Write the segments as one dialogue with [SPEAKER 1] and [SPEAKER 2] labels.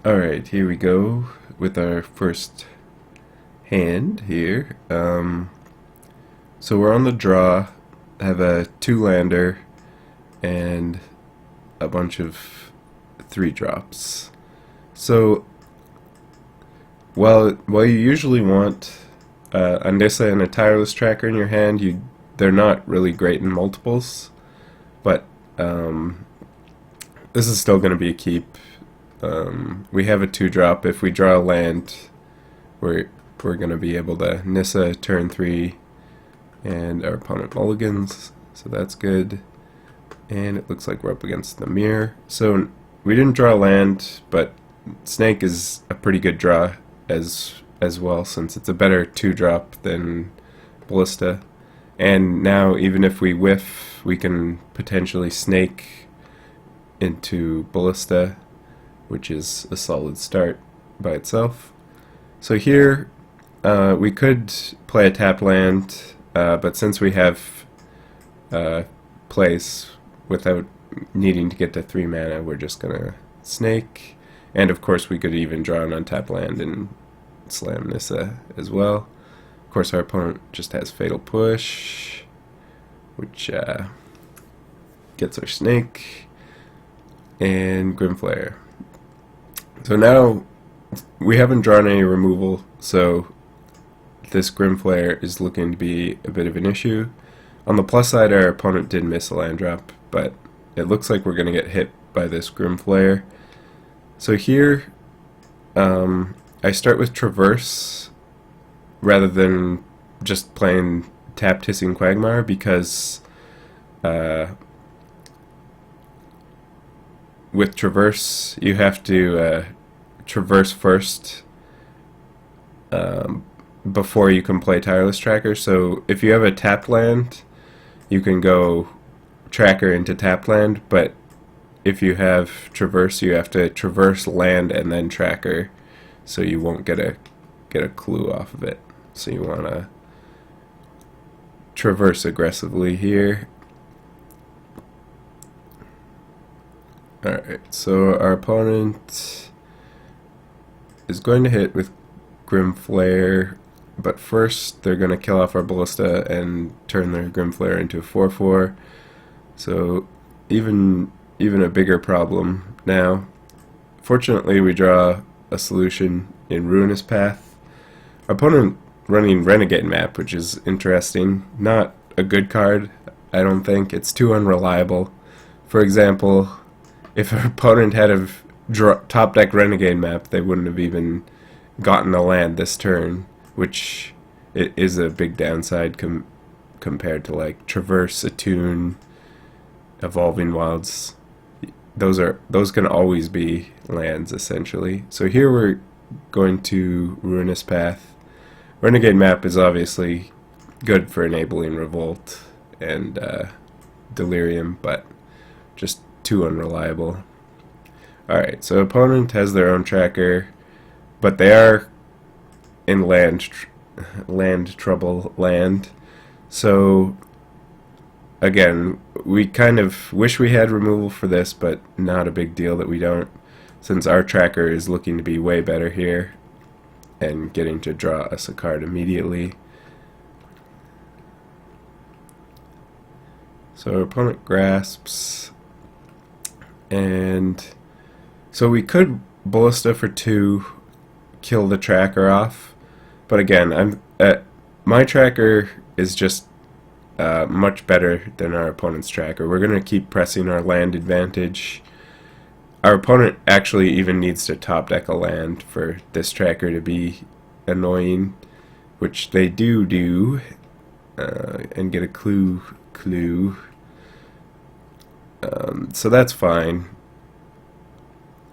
[SPEAKER 1] Alright, here we go with our first hand here. So we're on the draw, have a 2-lander and a bunch of 3-drops. So while you usually want a Nissa and a tireless tracker in your hand, they're not really great in multiples, but this is still going to be a keep. We have a 2-drop. If we draw a land, we're going to be able to Nissa turn 3 and our opponent mulligans, so that's good. And it looks like we're up against the mirror. So we didn't draw land, but Snake is a pretty good draw as well, since it's a better 2-drop than Ballista. And now even if we whiff, we can potentially Snake into Ballista, which is a solid start by itself. So here we could play a tap land, but since we have place without needing to get to 3 mana, we're just gonna Snake. And of course we could even draw an untapped land and slam Nissa as well. Of course our opponent just has Fatal Push, which gets our Snake, and Grimflare. So now we haven't drawn any removal, so this Grimflare is looking to be a bit of an issue. On the plus side, our opponent did miss a land drop, but it looks like we're going to get hit by this Grimflare. So here, I start with Traverse rather than just playing tapped Hissing Quagmire, because with Traverse, you have to traverse first before you can play Tireless Tracker. So if you have a tapped land, you can go Tracker into tapped land, but if you have Traverse, you have to traverse land and then Tracker, so you won't get a clue off of it. So you want to traverse aggressively here. Alright, so our opponent is going to hit with Grimflare, but first they're going to kill off our Ballista and turn their Grimflare into a 4/4. So even a bigger problem now. Fortunately, we draw a solution in Ruinous Path. Our opponent running Renegade Map, which is interesting. Not a good card, I don't think. It's too unreliable. For example, if our opponent had a top deck Renegade Map, they wouldn't have even gotten a land this turn, which it is a big downside compared to like Traverse, Attune, Evolving Wilds. Those can always be lands essentially. So here we're going to Ruinous Path. Renegade Map is obviously good for enabling Revolt and Delirium, but just too unreliable. Alright, so opponent has their own tracker, but they are in land trouble land. So again, we kind of wish we had removal for this, but not a big deal that we don't, since our tracker is looking to be way better here and getting to draw us a card immediately. So our opponent grasps, and so we could Ballista for 2, kill the tracker off, but again, my tracker is just much better than our opponent's tracker. We're going to keep pressing our land advantage. Our opponent actually even needs to top deck a land for this tracker to be annoying, which they do, and get a clue. So that's fine.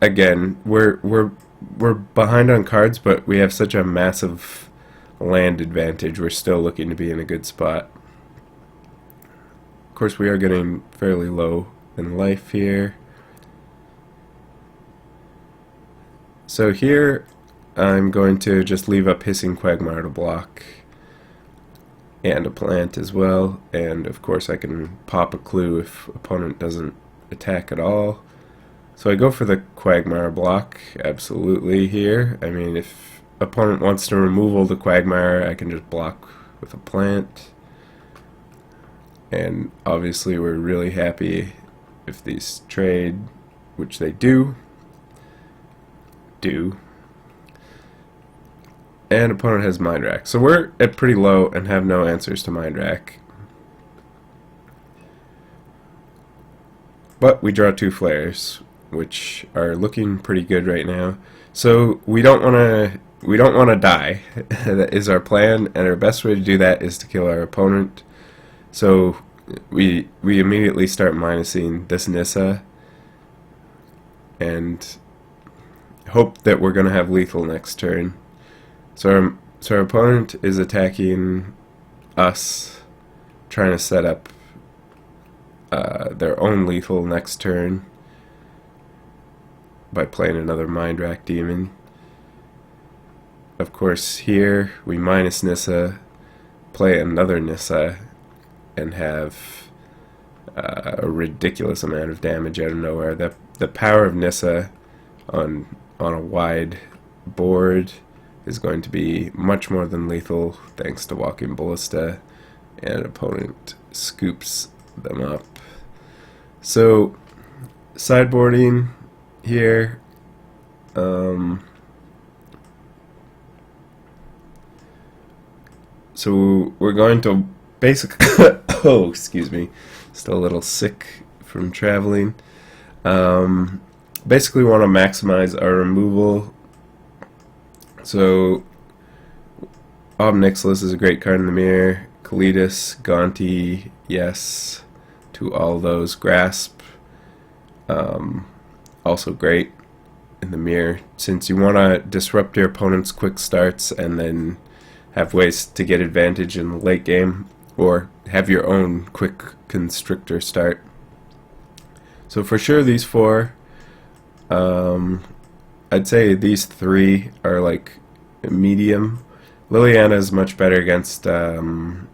[SPEAKER 1] Again, we're behind on cards, but we have such a massive land advantage. We're still looking to be in a good spot. Of course, we are getting fairly low in life here. So here, I'm going to just leave up Hissing Quagmire to block, and a plant as well, and of course I can pop a clue if opponent doesn't attack at all. So I go for the Quagmire block, absolutely, here. I mean, if opponent wants to removal the Quagmire, I can just block with a plant. And obviously we're really happy if these trade, which they do. And opponent has Mind Rack. So we're at pretty low and have no answers to Mind Rack. But we draw 2 flares, which are looking pretty good right now. So we don't want to die. That is our plan, and our best way to do that is to kill our opponent. So we immediately start minusing this Nissa and hope that we're going to have lethal next turn. So our opponent is attacking us, trying to set up their own lethal next turn by playing another Mind Rack Demon. Of course, here we minus Nissa, play another Nissa, and have a ridiculous amount of damage out of nowhere. The power of Nissa on a wide board is going to be much more than lethal thanks to Walking Ballista, and opponent scoops them up. So sideboarding here, so we're going to basically oh, excuse me, still a little sick from traveling. Basically want to maximize our removal. So Ob Nixilis is a great card in the mirror. Kalidas, Gonti, yes to all those. Grasp, also great in the mirror, since you want to disrupt your opponent's quick starts and then have ways to get advantage in the late game, or have your own quick constrictor start. So for sure these 4, I'd say these 3 are like medium. Liliana is much better against Glint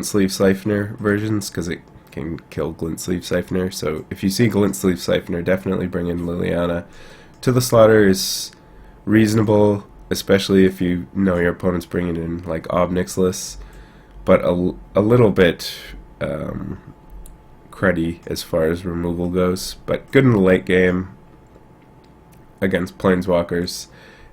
[SPEAKER 1] Sleeve Siphoner versions, because it can kill Glint Sleeve Siphoner. So if you see Glint Sleeve Siphoner, definitely bring in Liliana. To the Slaughter is reasonable, especially if you know your opponent's bringing in like Ob Nixilis, but a little bit cruddy as far as removal goes, but good in the late game against Planeswalkers.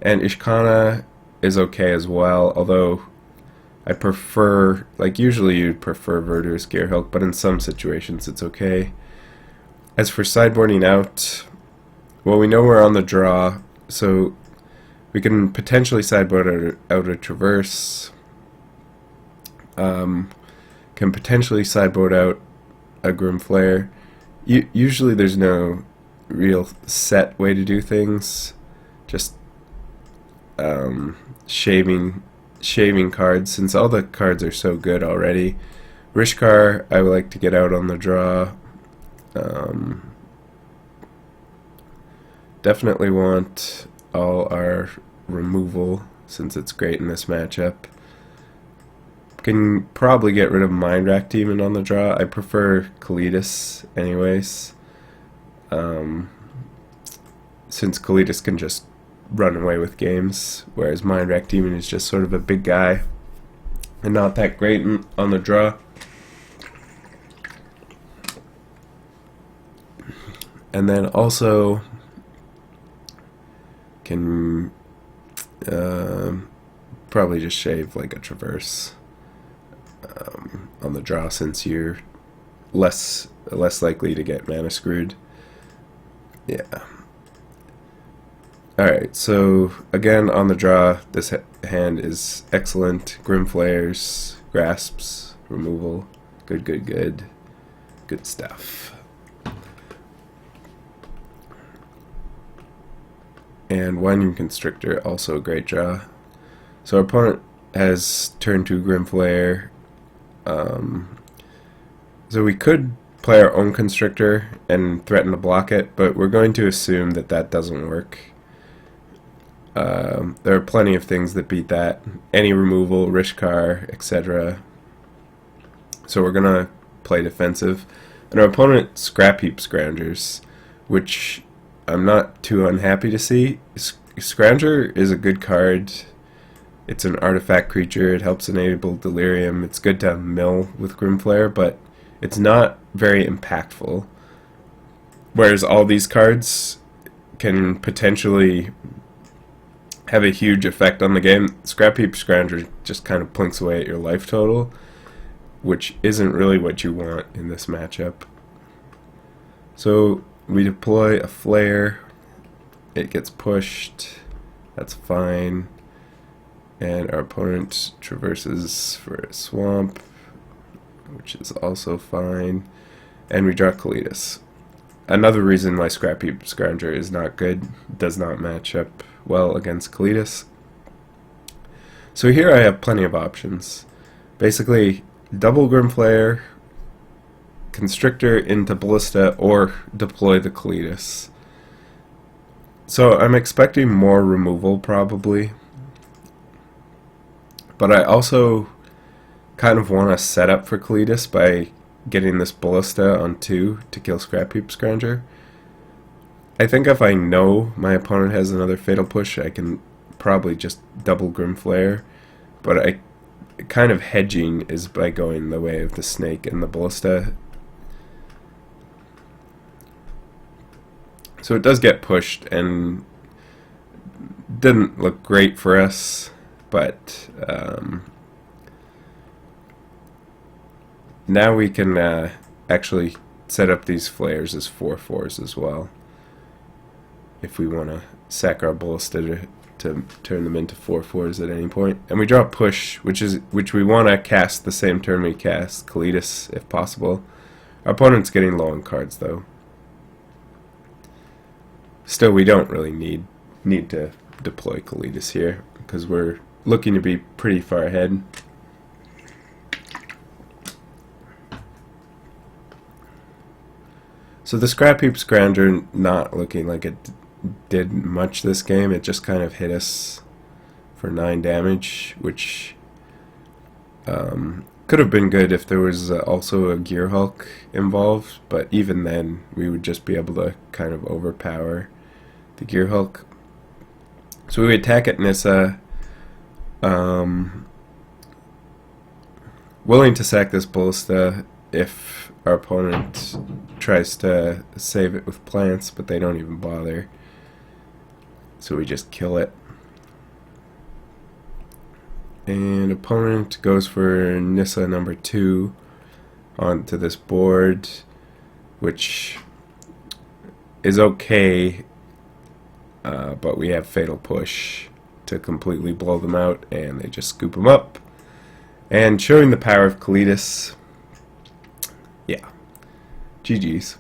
[SPEAKER 1] And Ishkana is okay as well, although I prefer, like usually you'd prefer Verdur's Gearhulk, but in some situations it's okay. As for sideboarding out, well, we know we're on the draw, so we can potentially sideboard out a Traverse, can potentially sideboard out a Grimflare. Usually there's no real set way to do things, just shaving cards, since all the cards are so good already. Rishkar I would like to get out on the draw. Definitely want all our removal, since it's great in this matchup. Can probably get rid of Mind Rack Demon on the draw. I prefer Kalidas anyways, since Kalidas can just run away with games, whereas Mind Rack Demon is just sort of a big guy and not that great on the draw. And then also can probably just shave like a Traverse on the draw, since you're less likely to get mana screwed. Yeah. Alright, so again on the draw, this hand is excellent. Grimflares, Grasps, removal, good stuff. And Winding Constrictor, also a great draw. So our opponent has turn 2 Grimflare. So we could play our own Constrictor and threaten to block it, but we're going to assume that that doesn't work. There are plenty of things that beat that. Any removal, Rishkar, etc. So we're going to play defensive. And our opponent Scrap Heap Scroungers, which I'm not too unhappy to see. Scrounger is a good card. It's an artifact creature. It helps enable Delirium. It's good to mill with Grimflare, but it's not very impactful. Whereas all these cards can potentially have a huge effect on the game. Scrap Heap Scrounger just kind of plinks away at your life total, which isn't really what you want in this matchup. So we deploy a flare. It gets pushed. That's fine. And our opponent traverses for a swamp, which is also fine. And we draw Kalitas. Another reason why Scrap Heap Scrounger is not good, does not match up well against Kalitas. So here I have plenty of options. Basically, double Grimflare, Constrictor into Ballista, or deploy the Kalitas. So I'm expecting more removal probably. But I also kind of want to set up for Kalitas by getting this Ballista on 2 to kill Scrap Heap Scrounger. I think if I know my opponent has another Fatal Push, I can probably just double Grimflare. But kind of hedging is by going the way of the Snake and the Ballista. So it does get pushed and didn't look great for us, but now we can actually set up these flares as 4/4s as well, if we want to sack our Ballista to turn them into 4/4s at any point. And we draw Push, which we want to cast the same turn we cast Kalitas if possible. Our opponent's getting low on cards though. Still, we don't really need to deploy Kalitas here because we're looking to be pretty far ahead. So the Scrap Heap Scrounger not looking like it did much this game. It just kind of hit us for 9 damage, which could have been good if there was also a Gear Hulk involved, but even then we would just be able to kind of overpower the Gear Hulk. So we attack at Nissa, willing to sack this Ballista if our opponent tries to save it with plants, but they don't even bother. So we just kill it. And opponent goes for Nissa number 2 onto this board, which is okay, but we have Fatal Push to completely blow them out, and they just scoop them up. And showing the power of Kalitas, yeah, GG's.